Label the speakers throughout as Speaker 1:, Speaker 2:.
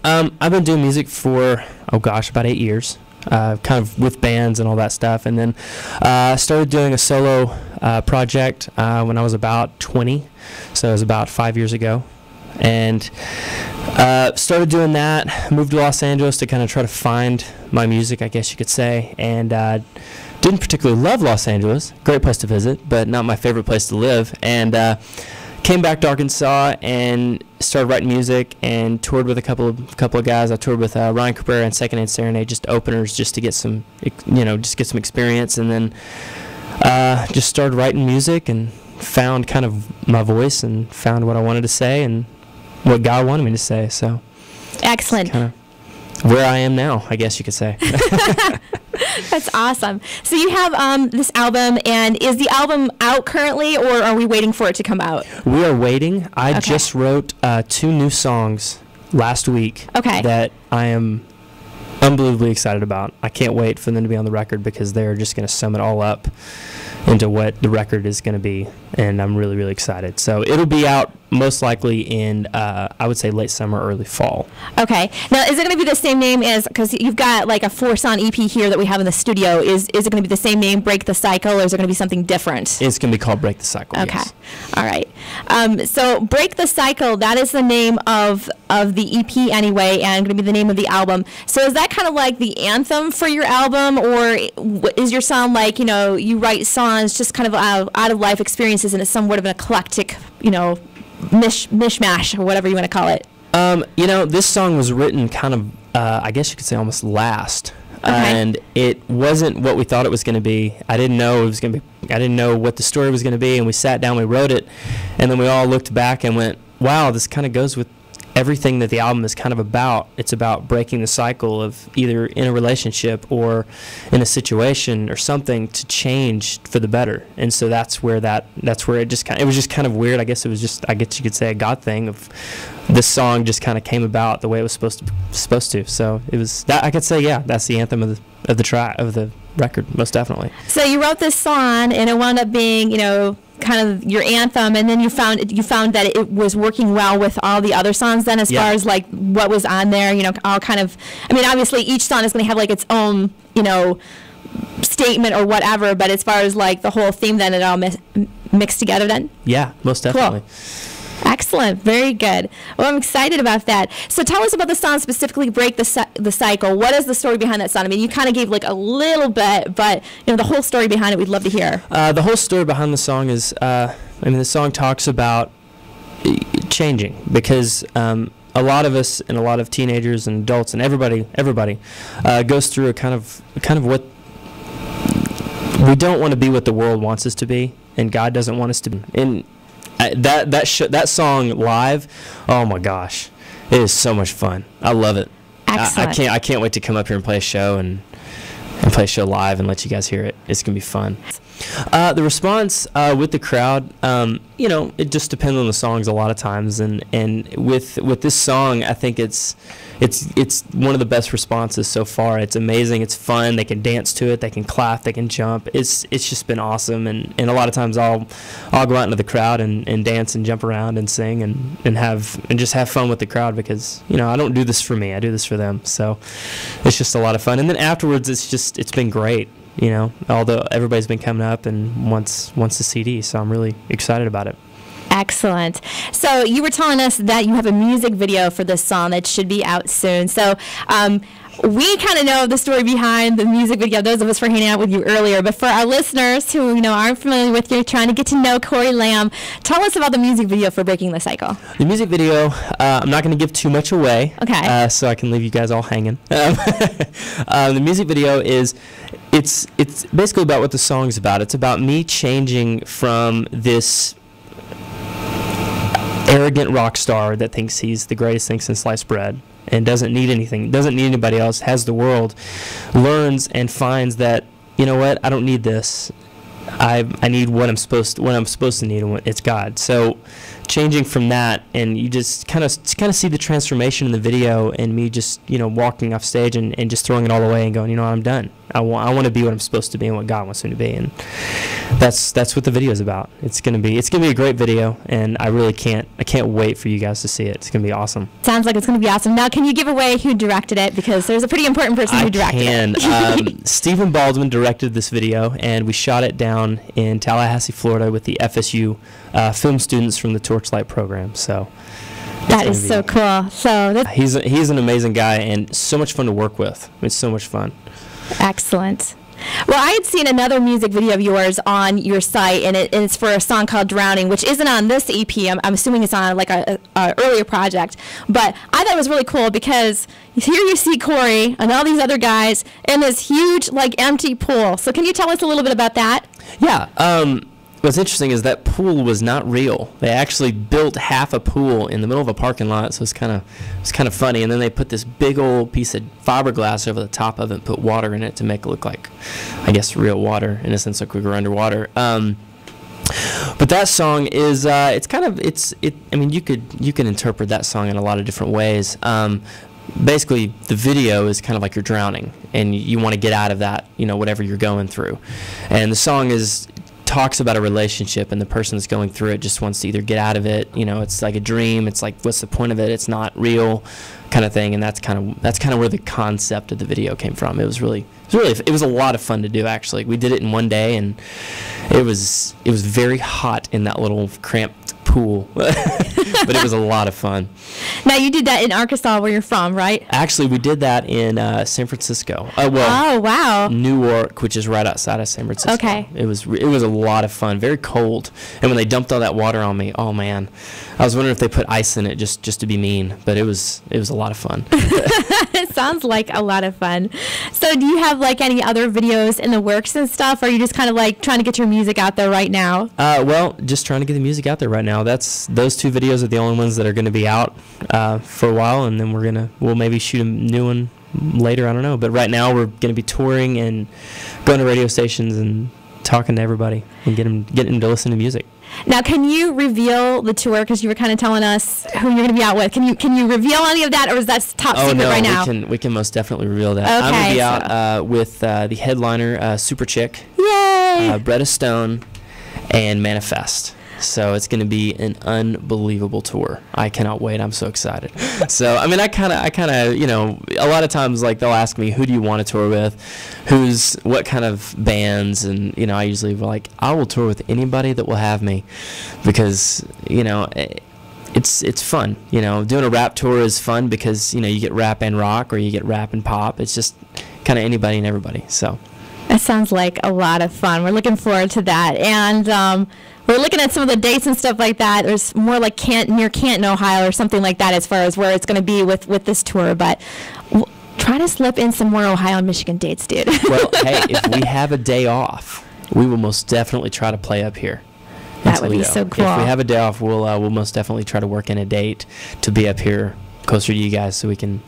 Speaker 1: I've been doing music for, oh gosh, about 8 years, kind of with bands and all that stuff. And then started doing a solo project when I was about 20, so it was about 5 years ago. And started doing that, moved to Los Angeles to kind of try to find my music, I guess you could say. And didn't particularly love Los Angeles, great place to visit, but not my favorite place to live. And came back to Arkansas and started writing music and toured with a couple of guys. I toured with Ryan Cabrera and Second Hand Serenade, just openers, just to get some, just get some experience. And then just started writing music and found kind of my voice and found what I wanted to say and what God wanted me to say. So
Speaker 2: excellent.
Speaker 1: Kind of where I am now, I guess you could say.
Speaker 2: That's awesome. So you have this album, and is the album out currently, or are we waiting for it to come out?
Speaker 1: We are waiting. I just wrote 2 new songs last week that I am unbelievably excited about. I can't wait for them to be on the record because they're just going to sum it all up into what the record is going to be, and I'm really, really excited. So it'll be out most likely in, I would say, late summer, early fall.
Speaker 2: Okay. Now, is it going to be the same name as, because you've got like a 4-song EP here that we have in the studio, is it going to be the same name, Break the Cycle, or is it going to be something different?
Speaker 1: It's going to be called Break the Cycle,
Speaker 2: okay.
Speaker 1: Yes.
Speaker 2: All right. So Break the Cycle, that is the name of the EP anyway, and going to be the name of the album. So is that kind of like the anthem for your album, or is your song like, you write songs just kind of out of life experiences, and it's somewhat of an eclectic, mishmash, or whatever you want to call it?
Speaker 1: This song was written kind of, I guess you could say, almost last.
Speaker 2: Okay.
Speaker 1: And it wasn't what we thought it was going to be. I didn't know it was going to be. I didn't know what the story was going to be. And we sat down, we wrote it, and then we all looked back and went, "Wow, this kind of goes with everything that the album is kind of about." It's about breaking the cycle of either in a relationship or in a situation or something to change for the better. And so that's where it just kind of, it was just kind of weird. I guess it was just, I guess you could say, a God thing of this song just kind of came about the way it was supposed to. So it was that, I could say, yeah, that's the anthem of the record, most definitely.
Speaker 2: So you wrote this song, and it wound up being, kind of your anthem, and then you found that it was working well with all the other songs then, as far as like what was on there, all kind of, obviously each song is going to have like its own, statement or whatever, but as far as like the whole theme, then it all mixed together then?
Speaker 1: Yeah, most definitely.
Speaker 2: Cool. Excellent. Very good. Well, I'm excited about that. So tell us about the song specifically, Break the Cycle. What is the story behind that song? You kind of gave like a little bit, but the whole story behind it, we'd love to hear.
Speaker 1: The whole story behind the song is, the song talks about changing, because a lot of us and a lot of teenagers and adults and everybody goes through a kind of what we don't want to be, what the world wants us to be, and God doesn't want us to be. And that song live, oh my gosh, it is so much fun. I love it.
Speaker 2: Excellent.
Speaker 1: I can't wait to come up here and play a show and play a show live and let you guys hear it. It's gonna be fun. The response with the crowd, it just depends on the songs a lot of times, and with this song, I think it's one of the best responses so far. It's amazing. It's fun. They can dance to it. They can clap. They can jump. It's just been awesome. And a lot of times I'll go out into the crowd and dance and jump around and sing and just have fun with the crowd, because I don't do this for me. I do this for them. So it's just a lot of fun. And then afterwards, it's been great. Although everybody's been coming up and wants the CD, so I'm really excited about it.
Speaker 2: Excellent. So you were telling us that you have a music video for this song that should be out soon. So we kind of know the story behind the music video, those of us for hanging out with you earlier, but for our listeners who aren't familiar with you, trying to get to know Cory Lamb, tell us about the music video for Breaking the Cycle.
Speaker 1: The music video, I'm not going to give too much away,
Speaker 2: okay,
Speaker 1: so I can leave you guys all hanging. The music video is, it's basically about what the song's about. It's about me changing from this arrogant rock star that thinks he's the greatest thing since sliced bread and doesn't need anything, doesn't need anybody else, has the world, learns and finds that, what, I don't need this. I need what I'm supposed to need, and it's God. So changing from that, and you just kind of see the transformation in the video, and me just walking off stage and just throwing it all away and going, I'm done. I want to be what I'm supposed to be and what God wants me to be, and that's what the video is about. It's gonna be a great video, and I can't wait for you guys to see it. It's gonna be awesome.
Speaker 2: Sounds like it's gonna be awesome. Now, can you give away who directed it, because there's a pretty important person who directed it?
Speaker 1: I can. Stephen Baldwin directed this video, and we shot it down in Tallahassee, Florida, with the FSU film students from the Torchlight program. So
Speaker 2: that is so cool. So
Speaker 1: he's an amazing guy and so much fun to work with. It's so much fun. Excellent.
Speaker 2: Well, I had seen another music video of yours on your site, and it's for a song called Drowning, which isn't on this EP. I'm assuming it's on like a earlier project. But I thought it was really cool because here you see Cory and all these other guys in this huge, like, empty pool. So can you tell us a little bit about that?
Speaker 1: Yeah. What's interesting is that pool was not real. They actually built half a pool in the middle of a parking lot, so it's kind of funny. And then they put this big old piece of fiberglass over the top of it and put water in it to make it look like, I guess, real water, in a sense, like we were underwater. But that song is I mean, you could interpret that song in a lot of different ways. Basically, the video is kind of like you're drowning and you want to get out of that, whatever you're going through. And the song talks about a relationship, and the person that's going through it just wants to either get out of it. It's like a dream. It's like, what's the point of it? It's not real, kind of thing. And that's kind of where the concept of the video came from. It was a lot of fun to do, actually. We did it in one day, and it was very hot in that little cramped pool, but it was a lot of fun.
Speaker 2: Now, you did that in Arkansas, where you're from, right?
Speaker 1: Actually, we did that in San Francisco.
Speaker 2: Oh, wow.
Speaker 1: Newark, which is right outside of San Francisco.
Speaker 2: Okay.
Speaker 1: It was a lot of fun, very cold. And when they dumped all that water on me, oh man, I was wondering if they put ice in it just to be mean, but it was a lot of fun.
Speaker 2: It sounds like a lot of fun. So do you have like any other videos in the works and stuff, or are you just kind of like trying to get your music out there right now?
Speaker 1: Well, just trying to get the music out there right now. Those two videos are the only ones that are going to be out for a while, and then we'll maybe shoot a new one later. I don't know, but right now we're going to be touring and going to radio stations and talking to everybody and getting them to listen to music.
Speaker 2: Now, can you reveal the tour, because you were kind of telling us who you're going to be out with? Can you reveal any of that, or is that top secret right now?
Speaker 1: We can most definitely reveal that.
Speaker 2: Okay,
Speaker 1: I'm going to be out with the headliner, Super Chick,
Speaker 2: Yay!
Speaker 1: Bretta Stone, and Manifest. So it's going to be an unbelievable tour. I cannot wait. I'm so excited. So, I mean, I kind of, a lot of times, like, they'll ask me, who do you want to tour with? What kind of bands? And, I usually like, I will tour with anybody that will have me, because, it's fun. Doing a rap tour is fun because, you get rap and rock, or you get rap and pop. It's just kind of anybody and everybody. So
Speaker 2: that sounds like a lot of fun. We're looking forward to that. And we're looking at some of the dates and stuff like that. There's more like near Canton, Ohio, or something like that, as far as where it's going to be with this tour. But try to slip in some more Ohio and Michigan dates, dude.
Speaker 1: Well, hey, if we have a day off, we will most definitely try to play up here.
Speaker 2: That would be so cool.
Speaker 1: If we have a day off, we'll most definitely try to work in a date to be up here closer to you guys, so we can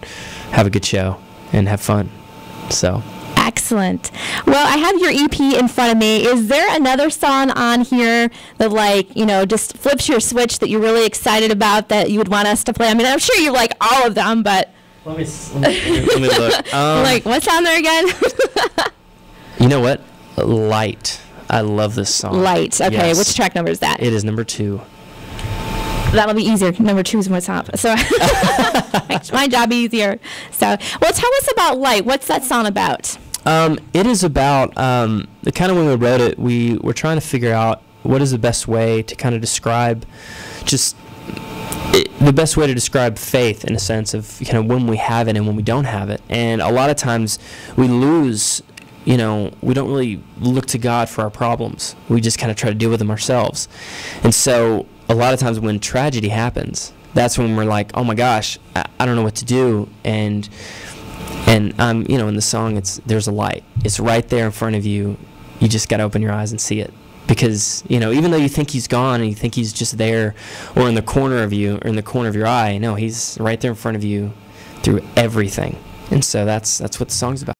Speaker 1: have a good show and have fun. So.
Speaker 2: Excellent. Well, I have your EP in front of me. Is there another song on here that, like, just flips your switch that you're really excited about that you would want us to play? I mean, I'm sure you like all of them, but
Speaker 1: let me look.
Speaker 2: Like, what's on there again?
Speaker 1: You know what? Light. I love this song.
Speaker 2: Light. Okay.
Speaker 1: Yes.
Speaker 2: Which track number is that?
Speaker 1: It is number 2.
Speaker 2: That'll be easier. Number 2 is what's up. So makes my job easier. So, well, tell us about Light. What's that song about?
Speaker 1: It is about the kind of when we wrote it, we were trying to figure out what is the best way to kind of describe the best way to describe faith, in a sense of when we have it and when we don't have it. And a lot of times we lose, we don't really look to God for our problems. We just kind of try to deal with them ourselves. And so a lot of times when tragedy happens, that's when we're like, oh my gosh, I don't know what to do. And in the song, there's a light. It's right there in front of you. You just got to open your eyes and see it. Because, even though you think he's gone and you think he's just there or in the corner of you or in the corner of your eye, no, he's right there in front of you through everything. And so that's what the song's about.